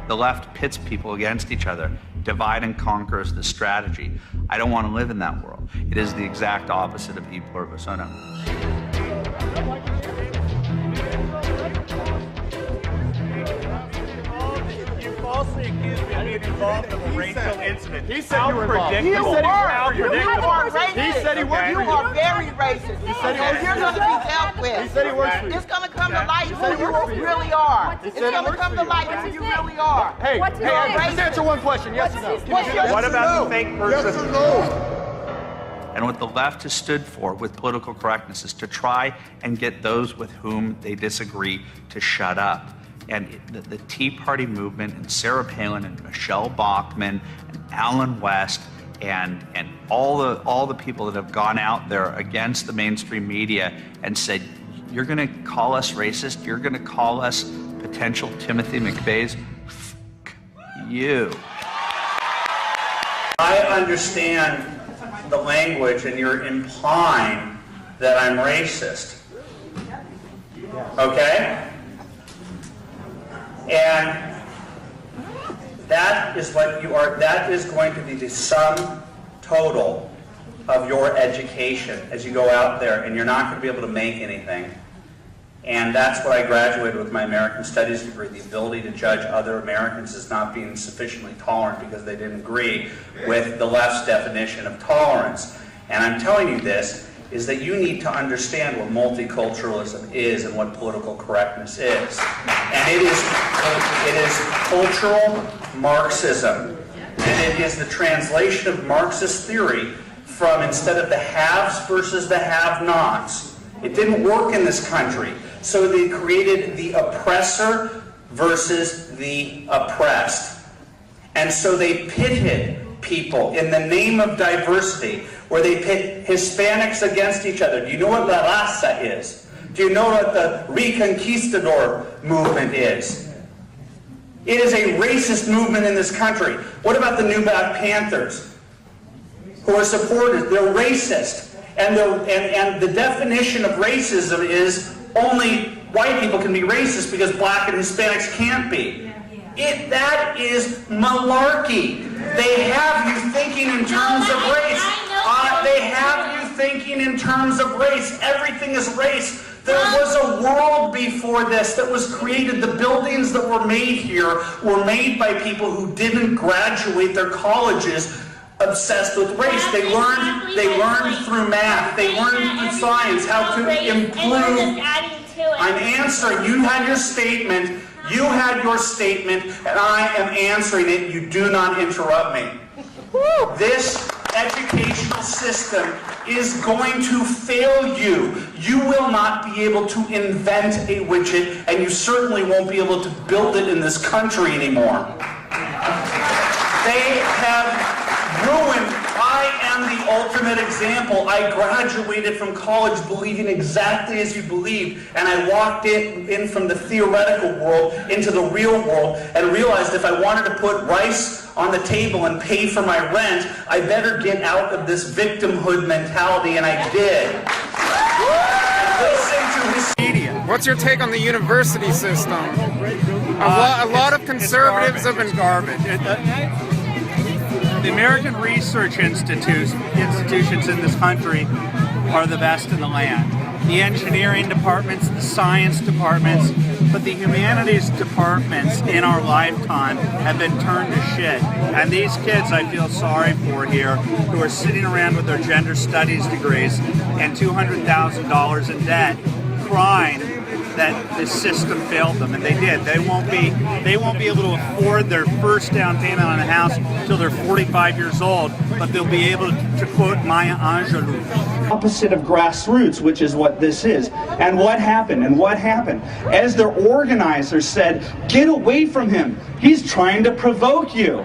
The left pits people against each other. Divide and conquer is the strategy. I don't want to live in that world. It is the exact opposite of e pluribus unum. You falsely accused me of being involved in a racial incident. He said you were involved. You are. He said he was. You are very racist. He said he was. You're going to be dealt with. He said he works for you. It's going to come to light who you really are. It's going to come to light who you really are. Hey, just answer one question, yes or no? What about the fake person? Yes or no? And what the left has stood for with political correctness is to try and get those with whom they disagree to shut up. And the Tea Party movement and Sarah Palin and Michelle Bachmann and Alan West and all the people that have gone out there against the mainstream media and said, you're going to call us racist, you're going to call us potential Timothy McVeighs, F you. I understand the language, and you're implying that I'm racist. Okay? And that is what you are, that is going to be the sum total of your education as you go out there, and you're not going to be able to make anything. And that's what I graduated with my American Studies degree, the ability to judge other Americans as not being sufficiently tolerant because they didn't agree with the left's definition of tolerance. And I'm telling you this, is that you need to understand what multiculturalism is and what political correctness is. And it is cultural Marxism. And it is the translation of Marxist theory from, instead of the haves versus the have-nots. It didn't work in this country. So they created the oppressor versus the oppressed. And so they pitted people in the name of diversity, where they pit Hispanics against each other. Do you know what La Raza is? Do you know what the Reconquistador movement is? It is a racist movement in this country. What about the New Black Panthers, who are supported? They're racist. And the definition of racism is only white people can be racist because black and Hispanics can't be. That is malarkey. They have you thinking in terms of race. They have you thinking in terms of race. Everything is race. There was a world before this that was created. The buildings that were made here were made by people who didn't graduate their colleges obsessed with race. They learned through math. They learned through science how to improve. I'm answering. You had your statement. You had your statement, and I am answering it. You do not interrupt me. This educational system is going to fail you. You will not be able to invent a widget, and you certainly won't be able to build it in this country anymore. They have ruined. I am the ultimate example. I graduated from college believing exactly as you believe, and I walked in from the theoretical world into the real world and realized if I wanted to put rice on the table and pay for my rent, I better get out of this victimhood mentality, and I did. Listen to his media. What's your take on the university system? A lot of conservatives have been garbage. The American research institutions in this country are the best in the land. The engineering departments, the science departments, but the humanities departments in our lifetime have been turned to shit. And these kids I feel sorry for here, who are sitting around with their gender studies degrees and $200,000 in debt, crying that the system failed them, and they did. They won't be able to afford their first down payment on a house until they're 45 years old, but they'll be able to quote Maya Angelou. Opposite of grassroots, which is what this is. And what happened? As their organizers said, get away from him. He's trying to provoke you.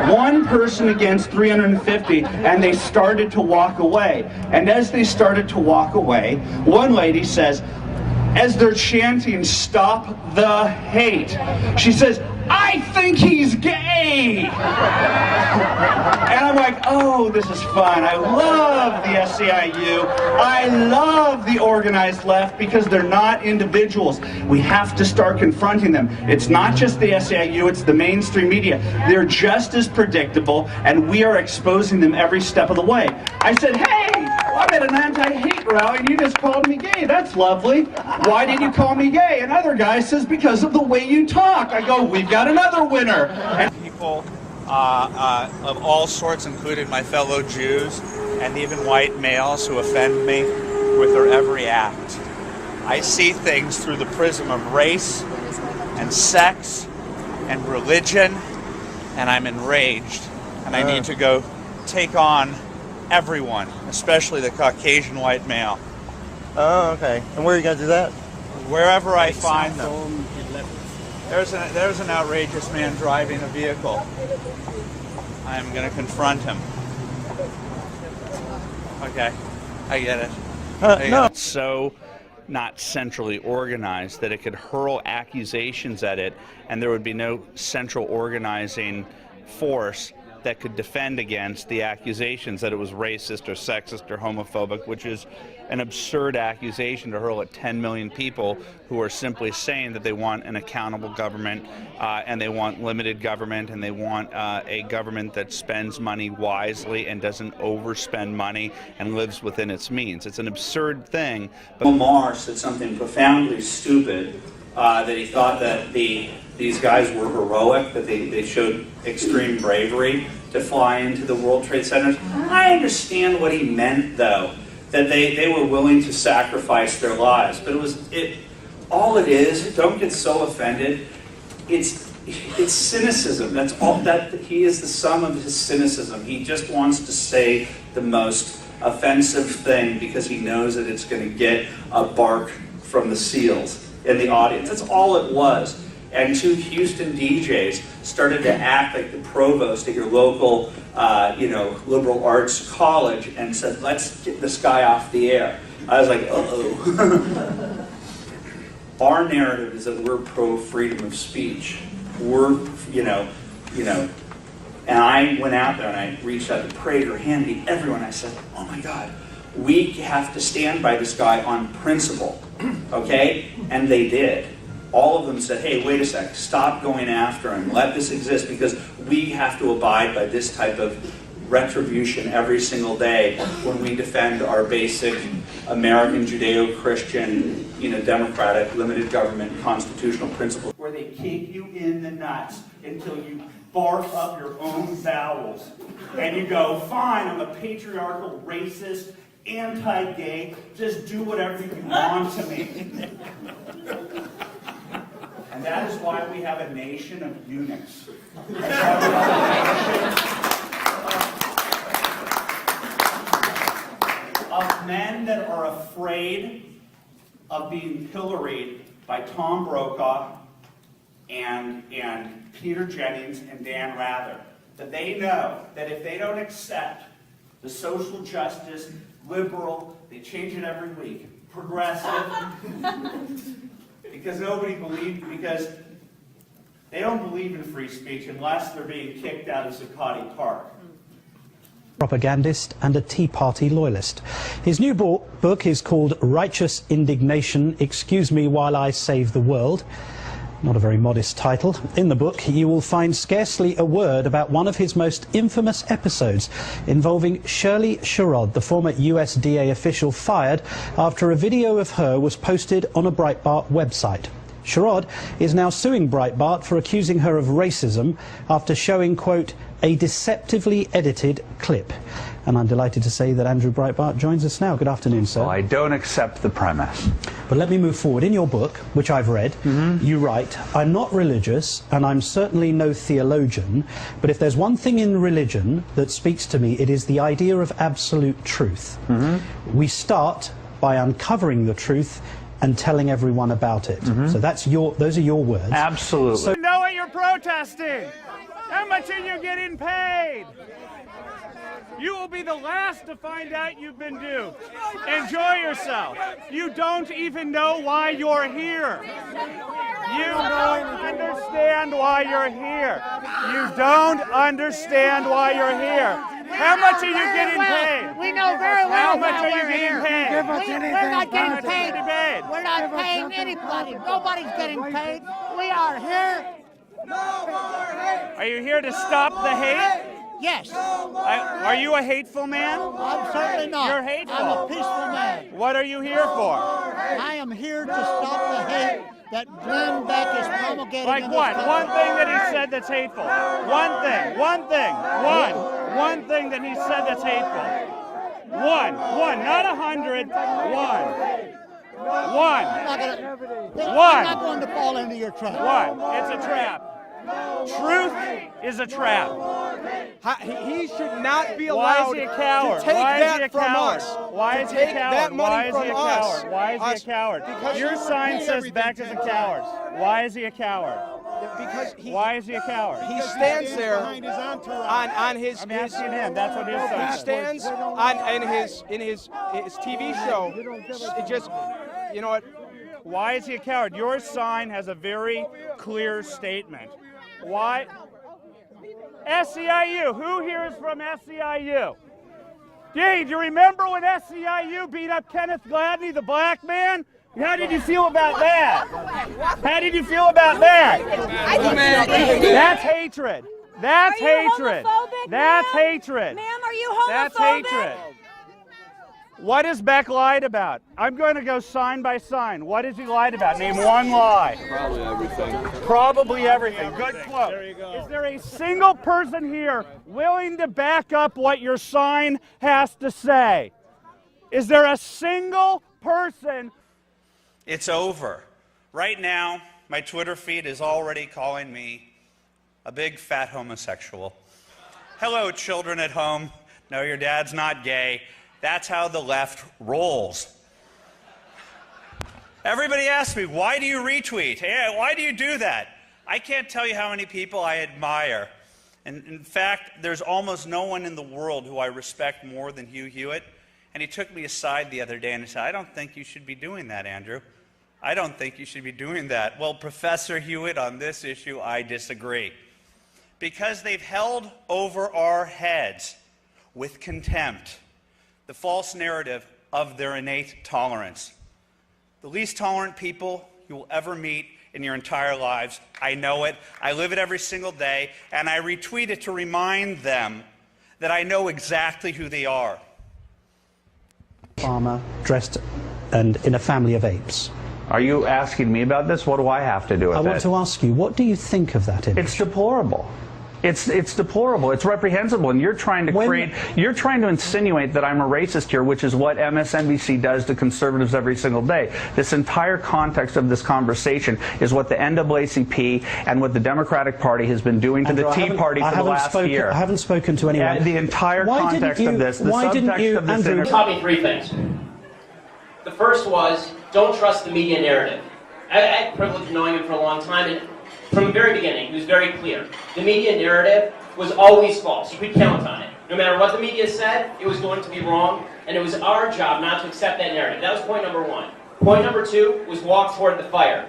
One person against 350, and they started to walk away. And as they started to walk away, one lady says, as they're chanting, "Stop the hate," she says, I think he's gay. And I'm like, oh, this is fun. I love the SEIU. I love the organized left because they're not individuals. We have to start confronting them. It's not just the SEIU, it's the mainstream media. They're just as predictable, and we are exposing them every step of the way. I said, hey, I'm at an anti-hate rally and you just called me gay. That's lovely. Why did you call me gay? Another guy says, because of the way you talk. I go, we've got another winner. And People of all sorts, including my fellow Jews and even white males who offend me with their every act. I see things through the prism of race and sex and religion, and I'm enraged. And I need to go take on everyone, especially the Caucasian white male. Oh, okay. And where are you going to do that? Wherever I find them. There's an outrageous man driving a vehicle. I'm going to confront him. Okay, I get it. No. It's so not centrally organized that it could hurl accusations at it, and there would be no central organizing force that could defend against the accusations that it was racist or sexist or homophobic, which is an absurd accusation to hurl at 10 million people who are simply saying that they want an accountable government and they want limited government and they want a government that spends money wisely and doesn't overspend money and lives within its means. It's an absurd thing. But Omar said something profoundly stupid, that he thought that these guys were heroic, that they showed extreme bravery to fly into the World Trade Centers. I understand what he meant, though, that they were willing to sacrifice their lives. But all it is, don't get so offended, it's cynicism. That's all. That he is the sum of his cynicism. He just wants to say the most offensive thing because he knows that it's going to get a bark from the SEALs in the audience. That's all it was. And two Houston DJs started to act like the provost at your local, liberal arts college and said, let's get this guy off the air. I was like, uh-oh. Our narrative is that we're pro-freedom of speech. We're, and I went out there and I reached out to Prager, Handy, everyone. I said, oh my God, we have to stand by this guy on principle, okay? And they did. All of them said, hey, wait a sec, stop going after him, let this exist, because we have to abide by this type of retribution every single day when we defend our basic American Judeo-Christian, democratic, limited government, constitutional principles. Where they kick you in the nuts until you barf up your own bowels. And you go, fine, I'm a patriarchal, racist, anti-gay, just do whatever you want to me. And that is why we have a nation of eunuchs. That's why we have a nation of men that are afraid of being pilloried by Tom Brokaw and Peter Jennings and Dan Rather. That they know that if they don't accept the social justice, liberal, they change it every week, progressive, because because they don't believe in free speech unless they're being kicked out of Zuccotti Park. Propagandist and a Tea Party loyalist. His new book is called Righteous Indignation, Excuse Me While I Save the World. Not a very modest title. In the book, you will find scarcely a word about one of his most infamous episodes involving Shirley Sherrod, the former USDA official fired after a video of her was posted on a Breitbart website. Sherrod is now suing Breitbart for accusing her of racism after showing, quote, a deceptively edited clip. And I'm delighted to say that Andrew Breitbart joins us now. Good afternoon, sir. Well, I don't accept the premise. But let me move forward. In your book, which I've read, you write, I'm not religious and I'm certainly no theologian, but if there's one thing in religion that speaks to me, it is the idea of absolute truth. We start by uncovering the truth and telling everyone about it. So those are your words. Absolutely. So, You know what you're protesting? How much are you getting paid? You will be the last to find out you've been duped. Enjoy yourself. You don't even know why you're here. You don't understand why you're here. You don't understand why you're here. How much are you getting paid? We know very well How much are you we're getting here. paid? We're not How much getting paid. are you paid? We're not paying anybody. Nobody's getting paid. We are here. Are you here to stop the hate? Yes. Are you a hateful man? I'm certainly not. You're hateful. I'm a peaceful man. What are you here for? I am here to stop the hate that Glenn Beck is promulgating. Like in this what? country. One thing that he said that's hateful. One thing that he said that's hateful. One, not 100. One. I'm not going to fall into your trap. It's a trap. Truth is a trap. He should not be allowed Why is he a coward? to take Why is he a that from coward? us. Why is he a Take coward? that money Why is he a from us. coward? Why is he a coward? Because Your you sign pay says everything back to the cowards. Why is he a coward? Because Why is he a coward? he stands there on his I'm asking him. That's what his sign he says. stands on in his TV show. It just, you know what? Why is he a coward? Your sign has a very clear statement. Why? SEIU. Who here is from SEIU? Gee, do you remember when SEIU beat up Kenneth Gladney, the black man? How did you feel about that? How did you feel about that? That's hatred. That's hatred. That's hatred. Ma'am, are you homophobic? That's hatred. What has Beck lied about? I'm going to go sign by sign. What has he lied about? Name one lie. Probably everything. Probably everything. Good quote. There you go. Is there a single person here willing to back up what your sign has to say? Is there a single person? It's over. Right now, my Twitter feed is already calling me a big fat homosexual. Hello, children at home. No, your dad's not gay. That's how the left rolls. Everybody asks me, why do you retweet? Hey, why do you do that? I can't tell you how many people I admire. And in fact, there's almost no one in the world who I respect more than Hugh Hewitt. And he took me aside the other day and he said, I don't think you should be doing that, Andrew. I don't think you should be doing that. Well, Professor Hewitt, on this issue, I disagree. Because they've held over our heads with contempt the false narrative of their innate tolerance. The least tolerant people you will ever meet in your entire lives. I know it. I live it every single day, and I retweet it to remind them that I know exactly who they are. Farmer dressed and in a family of apes. Are you asking me about this? What do I have to do with it? I want to ask you, what do you think of that image? It's deplorable. It's deplorable. It's reprehensible, and you're trying to you're trying to insinuate that I'm a racist here, which is what MSNBC does to conservatives every single day. This entire context of this conversation is what the NAACP and what the Democratic Party has been doing to the Tea Party for the last year. I haven't spoken to anyone. And the entire context of this, the subtext of this Andrew, taught me three things. The first was, don't trust the media narrative. I had the privilege of knowing him for a long time, and from the very beginning, he was very clear. The media narrative was always false. You could count on it. No matter what the media said, it was going to be wrong, and it was our job not to accept that narrative. That was point number one. Point number two was walk toward the fire.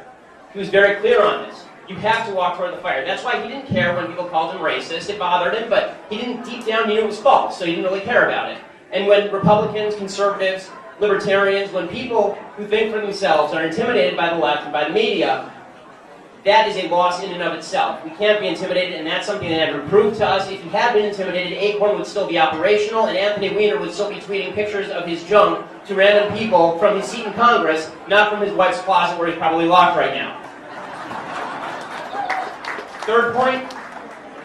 He was very clear on this. You have to walk toward the fire. That's why he didn't care when people called him racist. It bothered him, but he didn't, deep down, he knew it was false, so he didn't really care about it. And when Republicans, conservatives, libertarians, when people who think for themselves are intimidated by the left and by the media, that is a loss in and of itself. We can't be intimidated, and that's something that Andrew proved to us. If you had been intimidated, Acorn would still be operational, and Anthony Weiner would still be tweeting pictures of his junk to random people from his seat in Congress, not from his wife's closet where he's probably locked right now. Third point,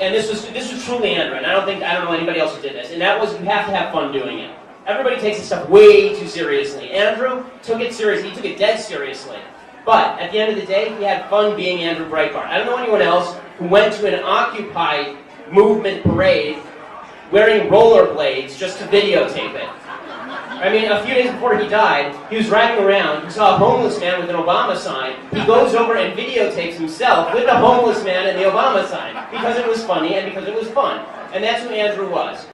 and this was truly Andrew, and I don't know anybody else who did this, and that was you have to have fun doing it. Everybody takes this stuff way too seriously. Andrew took it seriously. He took it dead seriously. But at the end of the day, he had fun being Andrew Breitbart. I don't know anyone else who went to an Occupy movement parade wearing rollerblades just to videotape it. I mean, a few days before he died, he was riding around, he saw a homeless man with an Obama sign. He goes over and videotapes himself with the homeless man and the Obama sign because it was funny and because it was fun. And that's who Andrew was.